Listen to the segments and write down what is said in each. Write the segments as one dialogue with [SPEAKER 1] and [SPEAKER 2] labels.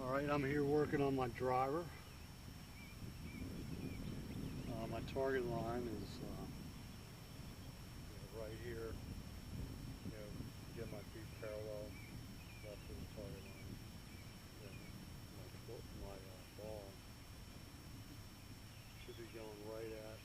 [SPEAKER 1] Alright, I'm here working on my driver. My target line is right here. Get my feet parallel left to the target line. Then my ball should be going right at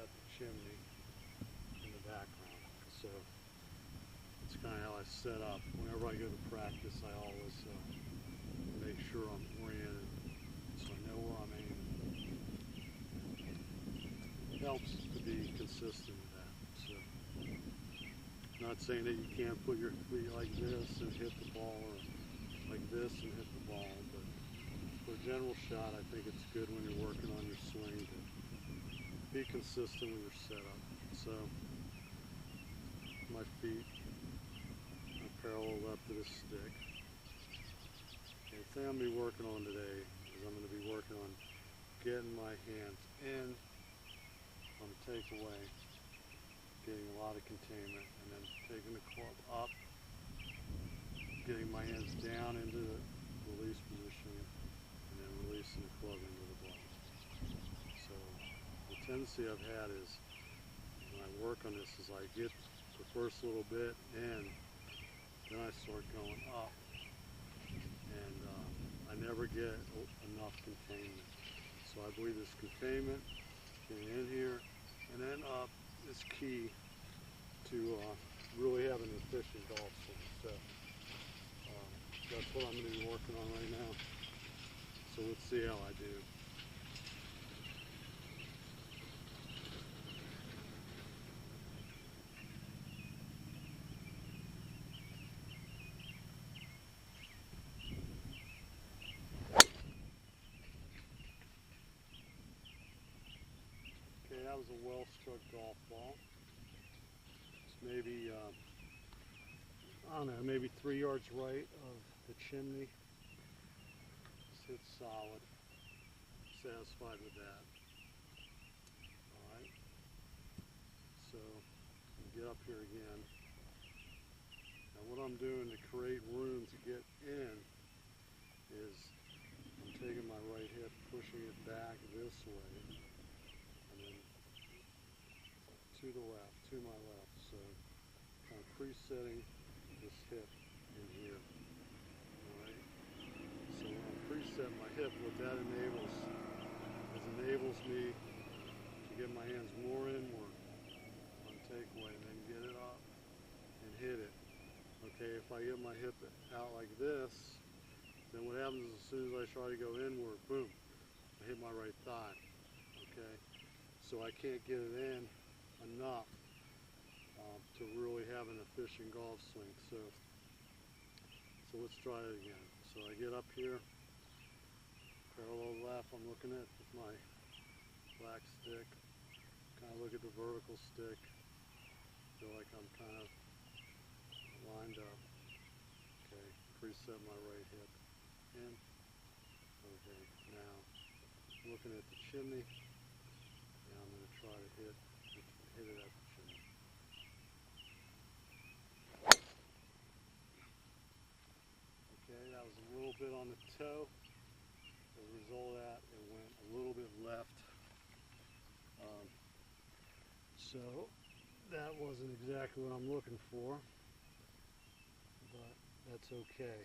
[SPEAKER 1] the chimney in the background. So it's kind of how I set up. Whenever I go to practice, I always make sure I'm oriented so I know where I'm aiming. It helps to be consistent with that. So, not saying that you can't put your feet like this and hit the ball, or like this and hit the ball, but for a general shot, I think it's good when you're working on your swing to be consistent with your setup. So, my feet are parallel left to the stick. And the thing I'm going to be working on today is I'm going to be working on getting my hands in on the takeaway, getting a lot of containment, and then taking the club up, getting my hands down into the release position, and then releasing the club into the ball. So the tendency I've had is when I work on this is I get the first little bit in, then I start going up, and I never get enough containment. So I believe this containment, getting in here and then up, is key to really having an efficient golf swing. So that's what I'm going to be working on right now. So let's see how I do. Okay, that was a well-struck golf ball. It's maybe, I don't know, maybe 3 yards right of the chimney. It's hit solid. Satisfied with that. Alright. So, I'll get up here again. Now what I'm doing to create room to get in is I'm taking my right hip, pushing it back this way, and then to the left, to my left. So kind of presetting this hip in here. Alright. So when I preset my hip, what that enables me to get my hands more inward on takeaway, and then get it up and hit it. Okay, if I get my hip out like this, then what happens is as soon as I try to go inward, boom, I hit my right thigh. Okay, so I can't get it in enough to really have an efficient golf swing. So let's try it again. So I get up here, parallel left, I'm looking at with my black stick, kind of look at the vertical stick, feel like I'm kind of lined up. Okay, preset my right hip in. Okay, now looking at the chimney, and I'm going to try to hit it at the chimney. Okay, that was a little bit on the toe. As a result of that, it went a little bit left. So that wasn't exactly what I'm looking for, but that's okay.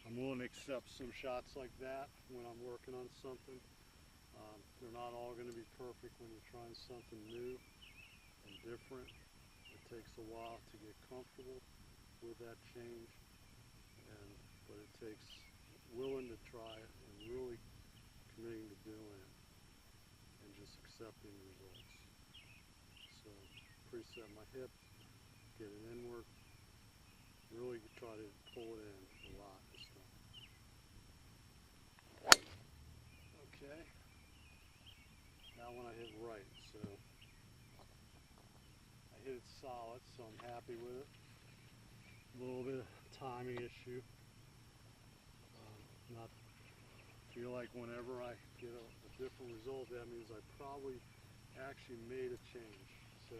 [SPEAKER 1] I'm willing to accept some shots like that when I'm working on something. They're not all going to be perfect when you're trying something new and different. It takes a while to get comfortable with that change, but it takes willing to try it and really committing to doing it and just accepting the results. So preset my hip, get it inward, really try to pull it in a lot this time. Okay, now when I hit right, so I hit it solid, so I'm happy with it. A little bit of timing issue. Not feel like whenever I get a different result, that means I probably actually made a change. So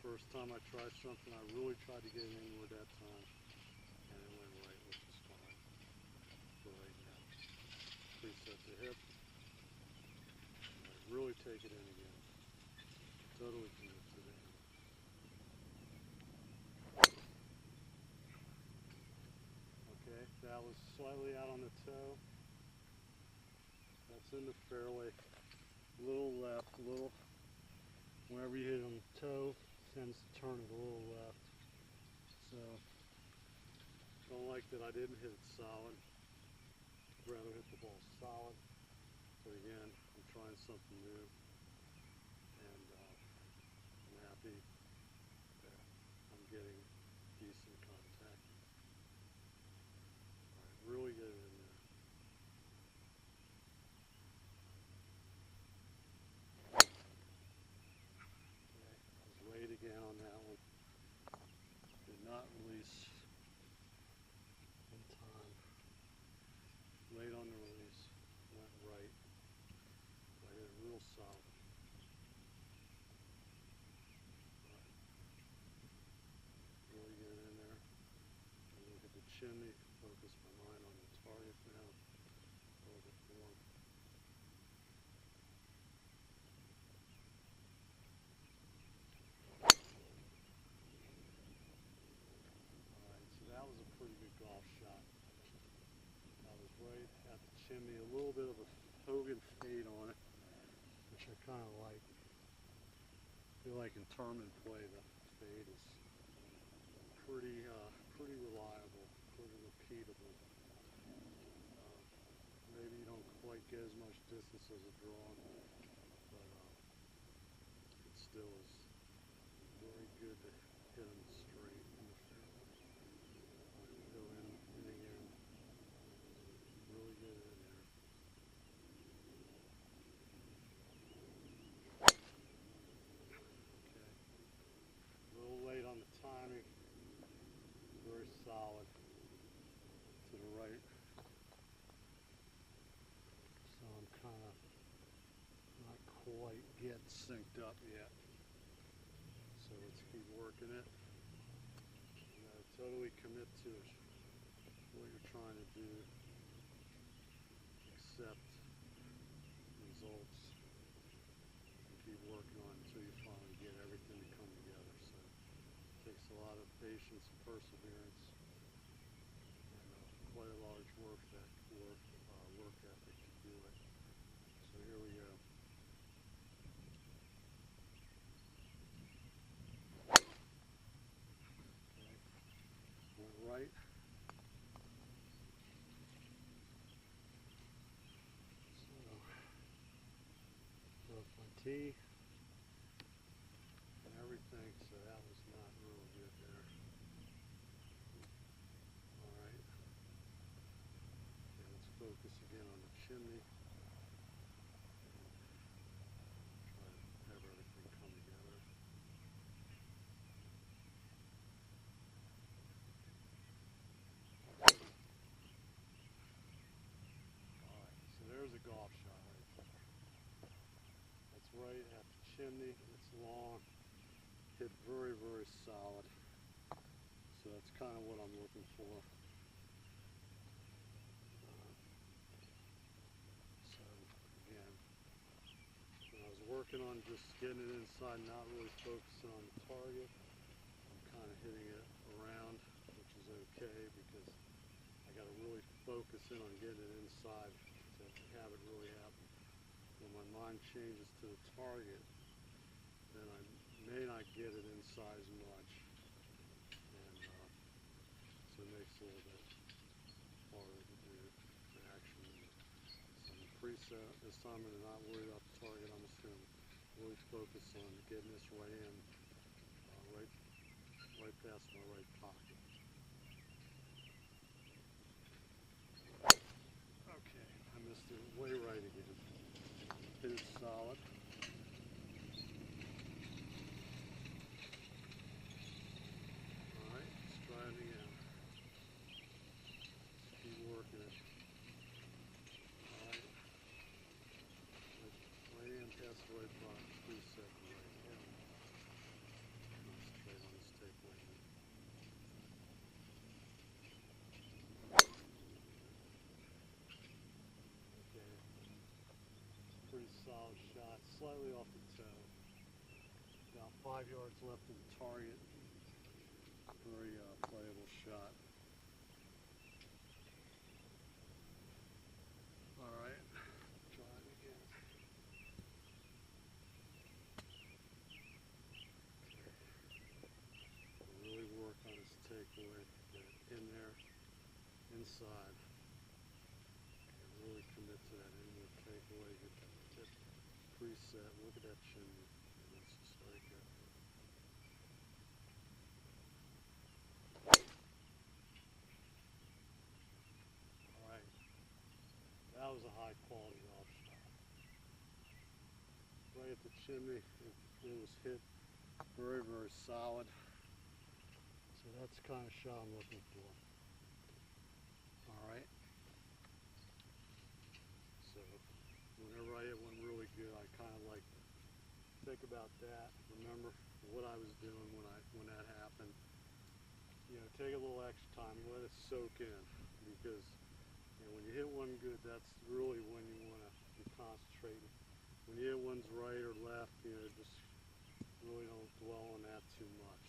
[SPEAKER 1] first time I tried something, I really tried to get it inward that time, and it went right, which is preset the hip. Really take it in again. Totally commit to the end. Okay, that was slightly out on the toe. That's in the fairway. A little left, a little. Whenever you hit on the toe, it tends to turn it a little left. So, don't like that I didn't hit it solid. I'd rather hit the ball solid. But again, I'm trying something new. And I'm happy that I'm getting decent contact. Alright, really get it in there. Okay, I was late again on that one. Did not release in time. Late on the release, went right. I hit it real solid. Really get it in there. Look at the chimney, focus my mind on the target now a little bit more. Alright, so that was a pretty good golf shot. I was right at the chimney, a little bit of a Hogan fade on it, which I kind of like. I feel like in tournament play the fade is pretty reliable, pretty repeatable. Maybe you don't quite get as much distance as a draw, but it still is very good to hit them straight in the fairway. Go in again, really get it in there. Okay, a little late on the timing, very solid to the right. So I'm kind of not quite get synced up yet. So let's keep working it. You gotta totally commit to it. What you're trying to do. Accept results and keep working on it until you finally get everything to come together. So it takes a lot of patience and perseverance and quite a large work ethic to do it. So here we go. Okay. Went right. So broke my tee and everything, so that was not real good there. Alright. Okay, let's focus again on the chimney. Try to have everything come together. Alright, so there's a golf shot right there. That's right at the chimney. It's long. Hit very, very solid. So that's kind of what I'm looking for. So again, when I was working on just getting it inside, not really focusing on the target, I'm kind of hitting it around, which is okay because I got to really focus in on getting it inside to have it really happen. When my mind changes to the target, then I may not get it inside as much, and so it makes it a little bit harder to do, to actually do. So I'm preset this time, I'm not worried about the target. I'm just going to really focus on getting this right in, right past my right pocket. Okay, I missed it way right again. Hit it solid. Alright, let's try it again. Let's keep working it. Alright. Way in past the right pocket. Preset the right. Concentrate on this takeaway. 5 yards left of the target. Very playable shot. Alright, try it again. Really work on his takeaway, get it in there, inside. And really commit to that inward takeaway, get that tip preset. Look at that chimney. And that's just like that. Alright, that was a high quality off shot. Right at the chimney, it was hit very, very solid. So that's the kind of shot I'm looking for. Alright. So whenever I hit one really good, I kind of like to think about that, remember what I was doing when that happened. You know, take a little extra time, let it soak in, because you know, when you hit one good, that's really when you want to be concentrating. When you hit one's right or left, you know, just really don't dwell on that too much.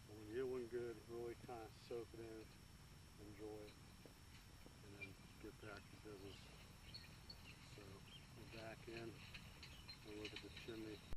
[SPEAKER 1] But when you hit one good, really kind of soak it in, enjoy it, and then get back to business. So we're back in, and look at the chimney.